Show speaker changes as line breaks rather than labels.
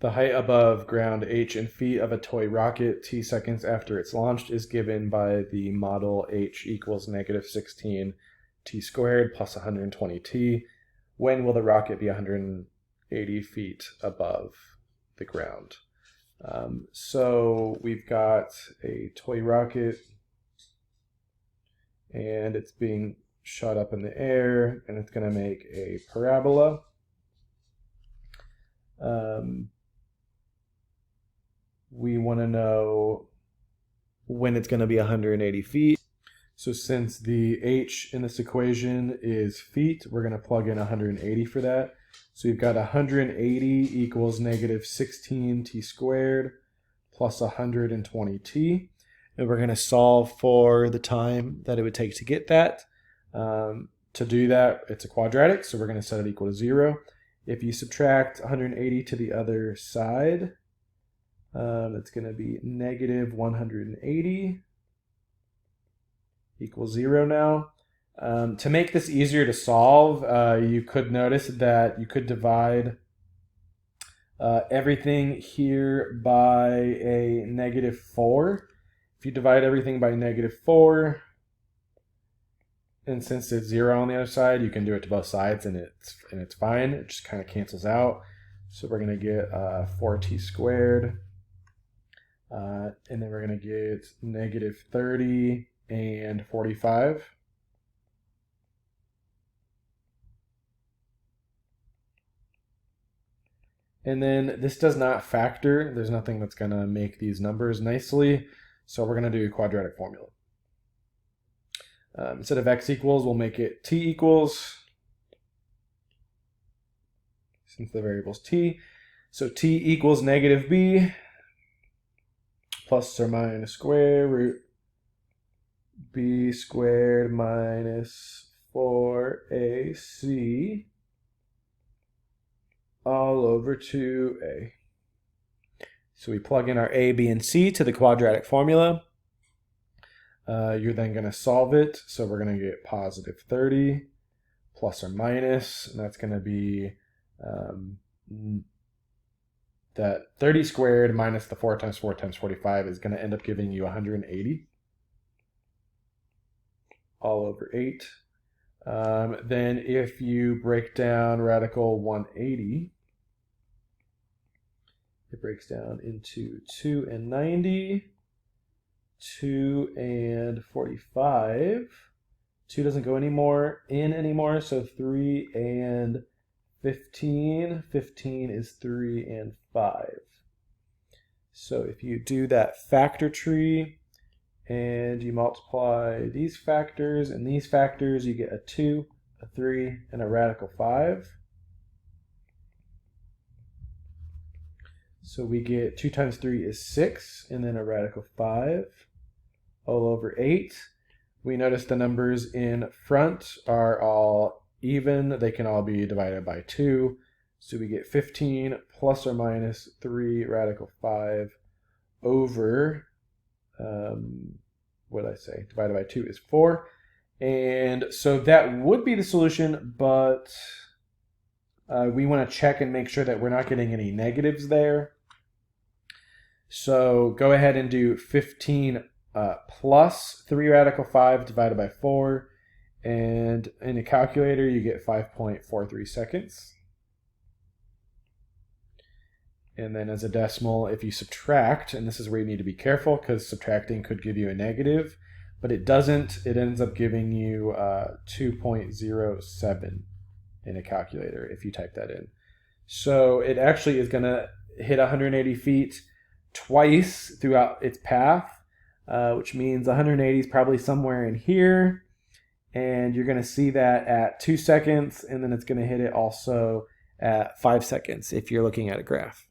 The height above ground h in feet of a toy rocket t seconds after it's launched is given by the model h equals negative 16 t squared plus 120 t. When will the rocket be 180 feet above the ground? So we've got a toy rocket and it's being shot up in the air and it's going to make a parabola. We want to know when it's going to be 180 feet. So since the h in this equation is feet, we're going to plug in 180 for that. So you've got 180 equals negative 16 t squared plus 120 t. And we're going to solve for the time that it would take to get that. To do that, it's a quadratic, so we're going to set it equal to 0. If you subtract 180 to the other side, it's going to be negative 180 equals 0 now. To make this easier to solve, you could notice that you could divide everything here by a negative 4. If you divide everything by negative 4, and since it's 0 on the other side, you can do it to both sides and it's fine. It just kind of cancels out. So we're going to get 4t squared. And then we're going to get negative 30 and 45. And then this does not factor. There's nothing that's going to make these numbers nicely. So we're going to do a quadratic formula. Instead of x equals, we'll make it t equals, since the variable's t. So t equals negative b plus or minus square root b squared minus 4ac all over 2a. So we plug in our a, b, and c to the quadratic formula. You're then going to solve it. So we're going to get positive 30 plus or minus, and that's going to be that 30 squared minus the 4 times 4 times 45 is going to end up giving you 180 all over 8. Then if you break down radical 180, it breaks down into 2 and 90, 2 and 45. 2 doesn't go anymore, so 3 and 15. 15 is 3 and 5. So if you do that factor tree and you multiply these factors and these factors, you get a 2, a 3, and a radical 5. So we get 2 times 3 is 6, and then a radical 5 all over 8. We notice the numbers in front are all even. They can all be divided by 2. So we get 15 plus or minus 3 radical 5 over, what did I say? Divided by 2 is 4. And so that would be the solution, but we want to check and make sure that we're not getting any negatives there. So go ahead and do 15 plus 3 radical 5 divided by 4. And in a calculator, you get 5.43 seconds. And then as a decimal, if you subtract, and this is where you need to be careful because subtracting could give you a negative, but it doesn't. It ends up giving you 2.07 in a calculator if you type that in. So it actually is going to hit 180 feet twice throughout its path, which means 180 is probably somewhere in here. And you're going to see that at 2 seconds, and then it's going to hit it also at 5 seconds if you're looking at a graph.